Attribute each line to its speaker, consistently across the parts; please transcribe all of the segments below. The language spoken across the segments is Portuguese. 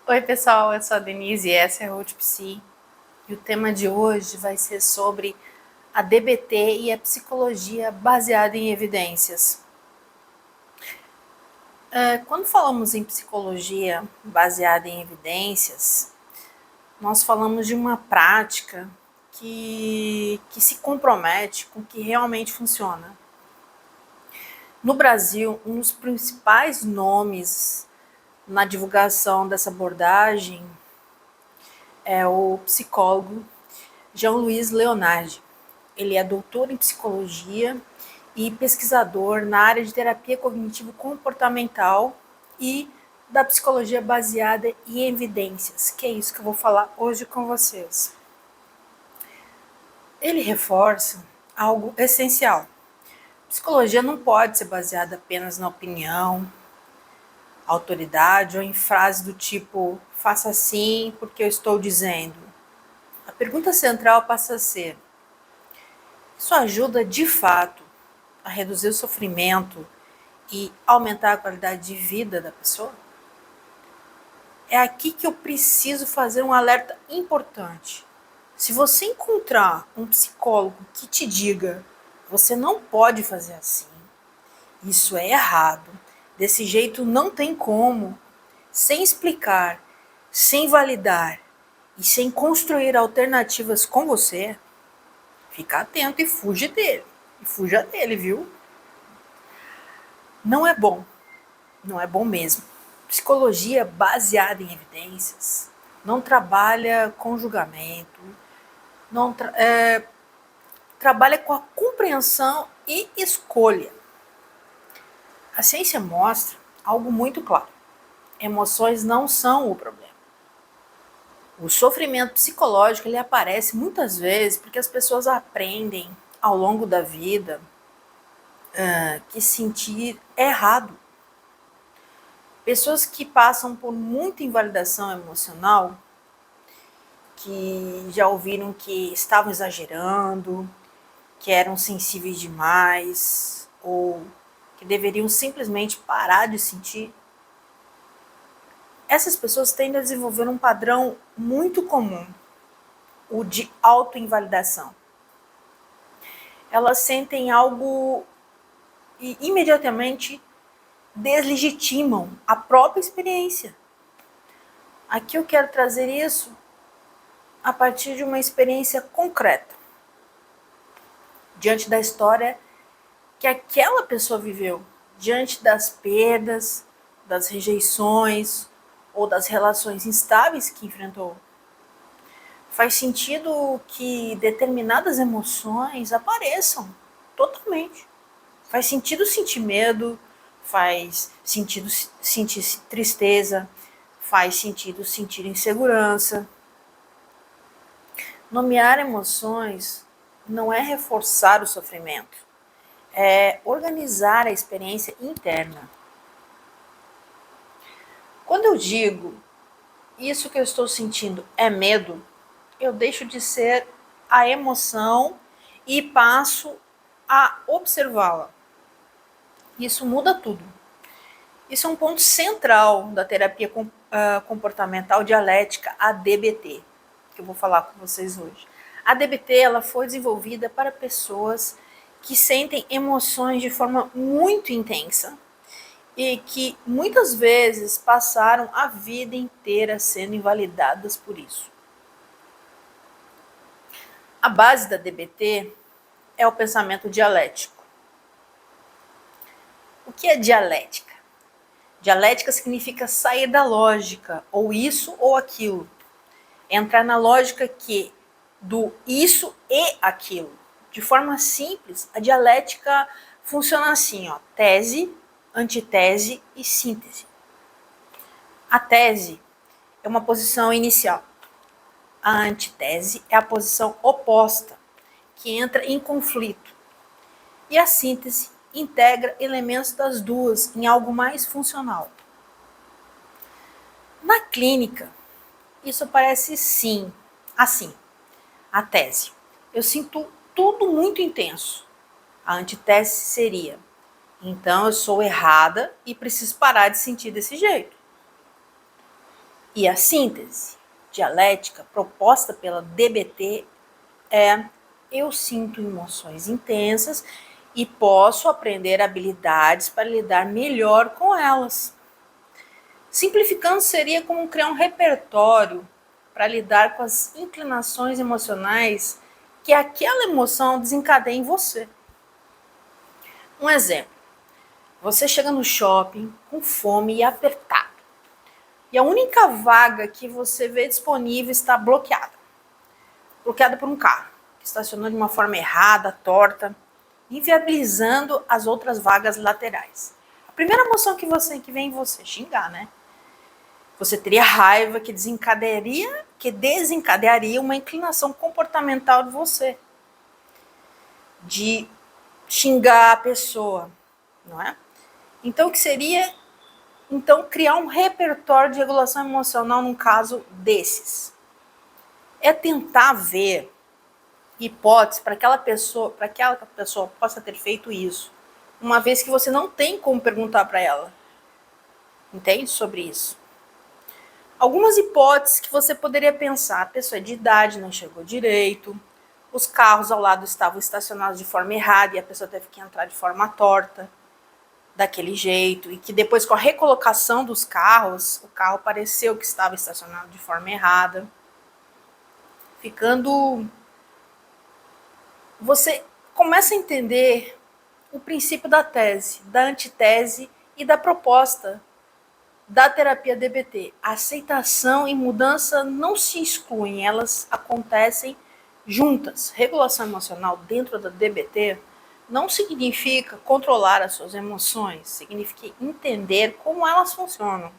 Speaker 1: Oi, pessoal, eu sou a Denise e essa é a Road Psi. E o tema de hoje vai ser sobre a DBT e a psicologia baseada em evidências. Quando falamos em psicologia baseada em evidências, nós falamos de uma prática que se compromete com o que realmente funciona. No Brasil, um dos principais nomes na divulgação dessa abordagem é o psicólogo Jean-Louis Leonardi. Ele é doutor em psicologia e pesquisador na área de terapia cognitivo-comportamental e da psicologia baseada em evidências, que é isso que eu vou falar hoje com vocês. Ele reforça algo essencial. Psicologia não pode ser baseada apenas na opinião, autoridade ou em frases do tipo faça assim porque eu estou dizendo. A pergunta central passa a ser: isso ajuda de fato a reduzir o sofrimento e aumentar a qualidade de vida da pessoa? É aqui que eu preciso fazer um alerta importante. Se você encontrar um psicólogo que te diga você não pode fazer assim, isso é errado, desse jeito não tem como, sem explicar, sem validar e sem construir alternativas com você, fica atento e fuja dele. E fuja dele, viu? Não é bom. Não é bom mesmo. Psicologia baseada em evidências não trabalha com julgamento, não trabalha com a compreensão e escolha. A ciência mostra algo muito claro: emoções não são o problema. O sofrimento psicológico ele aparece muitas vezes porque as pessoas aprendem ao longo da vida que sentir é errado. Pessoas que passam por muita invalidação emocional, que já ouviram que estavam exagerando, que eram sensíveis demais, ou que deveriam simplesmente parar de sentir, essas pessoas tendem a desenvolver um padrão muito comum, o de autoinvalidação. Elas sentem algo e imediatamente deslegitimam a própria experiência. Aqui eu quero trazer isso a partir de uma experiência concreta, diante da história que aquela pessoa viveu, diante das perdas, das rejeições ou das relações instáveis que enfrentou. Faz sentido que determinadas emoções apareçam totalmente. Faz sentido sentir medo, faz sentido sentir tristeza, faz sentido sentir insegurança. Nomear emoções não é reforçar o sofrimento, é organizar a experiência interna. Quando eu digo isso que eu estou sentindo é medo, eu deixo de ser a emoção e passo a observá-la. Isso muda tudo. Isso é um ponto central da terapia comportamental dialética, a DBT, que eu vou falar com vocês hoje. A DBT ela foi desenvolvida para pessoas que sentem emoções de forma muito intensa e que muitas vezes passaram a vida inteira sendo invalidadas por isso. A base da DBT é o pensamento dialético. O que é dialética? Dialética significa sair da lógica, ou isso ou aquilo. Entrar na lógica que do isso e aquilo. De forma simples, a dialética funciona assim, ó: tese, antitese e síntese. A tese é uma posição inicial. A antitese é a posição oposta, que entra em conflito. E a síntese integra elementos das duas em algo mais funcional. Na clínica, isso parece sim, assim. A tese: eu sinto tudo muito intenso. A antitese seria: então eu sou errada e preciso parar de sentir desse jeito. E a síntese dialética proposta pela DBT é: eu sinto emoções intensas e posso aprender habilidades para lidar melhor com elas. Simplificando, seria como criar um repertório para lidar com as inclinações emocionais que aquela emoção desencadeia em você. Um exemplo: você chega no shopping com fome e apertado, e a única vaga que você vê disponível está bloqueada por um carro que estacionou de uma forma errada, torta, inviabilizando as outras vagas laterais. A primeira emoção que vem em você, xingar, né? Você teria raiva que desencadearia uma inclinação comportamental de você, de xingar a pessoa, não é? Então, o que seria criar um repertório de regulação emocional num caso desses? É tentar ver hipóteses para que aquela pessoa possa ter feito isso, uma vez que você não tem como perguntar para ela. Entende sobre isso? Algumas hipóteses que você poderia pensar: a pessoa é de idade, não chegou direito, os carros ao lado estavam estacionados de forma errada e a pessoa teve que entrar de forma torta, daquele jeito, e que depois, com a recolocação dos carros, o carro pareceu que estava estacionado de forma errada. Você começa a entender o princípio da tese, da antitese e da proposta da terapia DBT. A aceitação e mudança não se excluem, elas acontecem juntas. Regulação emocional dentro da DBT não significa controlar as suas emoções, significa entender como elas funcionam.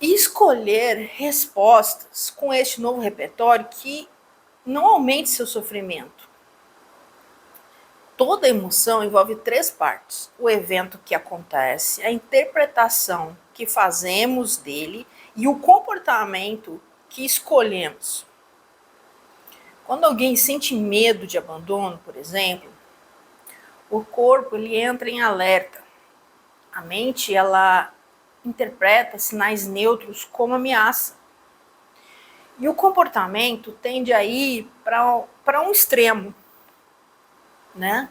Speaker 1: E escolher respostas com este novo repertório que não aumente seu sofrimento. Toda emoção envolve 3 partes: o evento que acontece, a interpretação que fazemos dele e o comportamento que escolhemos. Quando alguém sente medo de abandono, por exemplo, o corpo ele entra em alerta. A mente ela interpreta sinais neutros como ameaça. E o comportamento tende a ir para um extremo, né?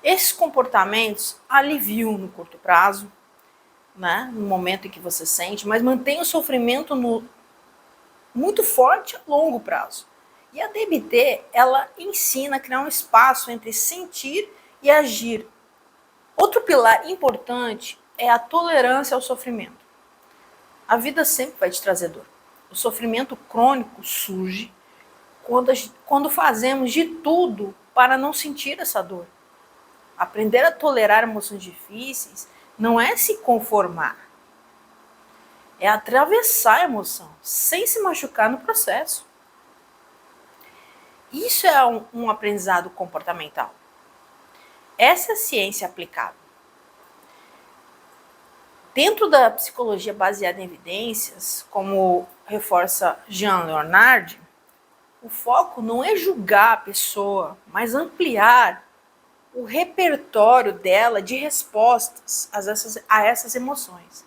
Speaker 1: Esses comportamentos aliviam no curto prazo, né, no momento em que você sente, mas mantém o sofrimento muito forte a longo prazo. E a DBT, ela ensina a criar um espaço entre sentir e agir. Outro pilar importante é a tolerância ao sofrimento. A vida sempre vai te trazer dor. O sofrimento crônico surge quando fazemos de tudo para não sentir essa dor. Aprender a tolerar emoções difíceis não é se conformar, é atravessar a emoção sem se machucar no processo. Isso é um aprendizado comportamental. Essa é a ciência aplicada. Dentro da psicologia baseada em evidências, como reforça Jean Leonard, o foco não é julgar a pessoa, mas ampliar o repertório dela de respostas a essas emoções.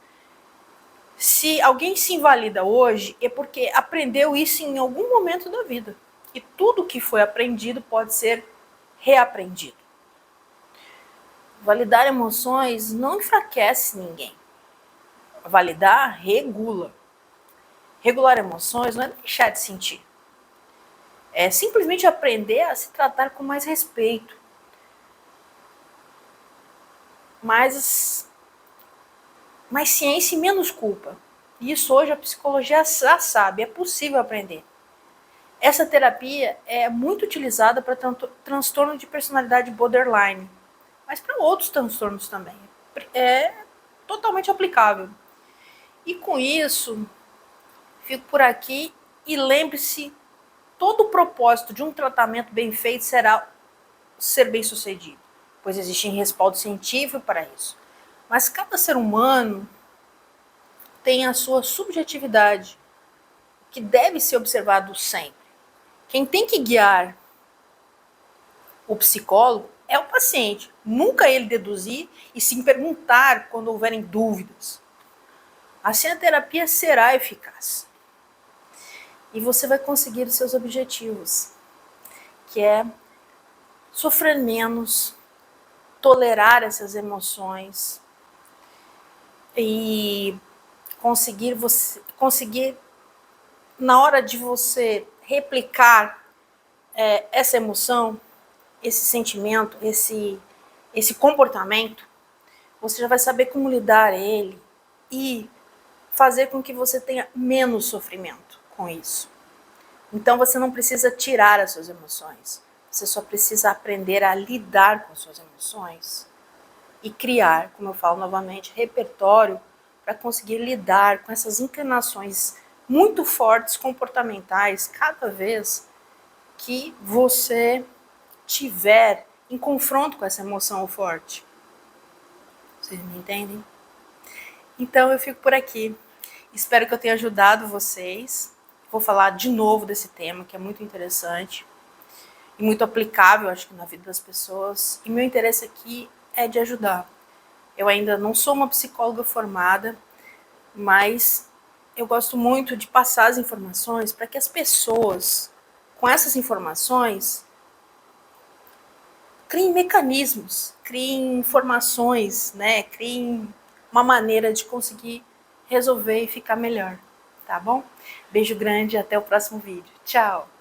Speaker 1: Se alguém se invalida hoje, é porque aprendeu isso em algum momento da vida. E tudo que foi aprendido pode ser reaprendido. Validar emoções não enfraquece ninguém. Validar regula. Regular emoções não é deixar de sentir. É simplesmente aprender a se tratar com mais respeito. Mais ciência e menos culpa. E isso hoje a psicologia já sabe, é possível aprender. Essa terapia é muito utilizada para transtorno de personalidade borderline, mas para outros transtornos também. É totalmente aplicável. E com isso, fico por aqui e lembre-se, todo o propósito de um tratamento bem feito será ser bem sucedido, pois existe respaldo científico para isso. Mas cada ser humano tem a sua subjetividade, que deve ser observado sempre. Quem tem que guiar o psicólogo é o paciente, nunca ele deduzir e sim perguntar quando houverem dúvidas. Assim a terapia será eficaz. E você vai conseguir os seus objetivos, que é sofrer menos, tolerar essas emoções e conseguir na hora de você replicar essa emoção, esse sentimento, esse comportamento, você já vai saber como lidar ele e fazer com que você tenha menos sofrimento com isso. Então você não precisa tirar as suas emoções, você só precisa aprender a lidar com suas emoções e criar, como eu falo novamente, repertório para conseguir lidar com essas inclinações muito fortes comportamentais cada vez que você tiver em confronto com essa emoção forte. Vocês me entendem? Então eu fico por aqui. Espero que eu tenha ajudado vocês. Vou falar de novo desse tema que é muito interessante e muito aplicável, acho que, na vida das pessoas. E meu interesse aqui é de ajudar. Eu ainda não sou uma psicóloga formada, mas eu gosto muito de passar as informações para que as pessoas, com essas informações, criem mecanismos, criem informações, né? Criem uma maneira de conseguir resolver e ficar melhor, tá bom? Beijo grande e até o próximo vídeo. Tchau!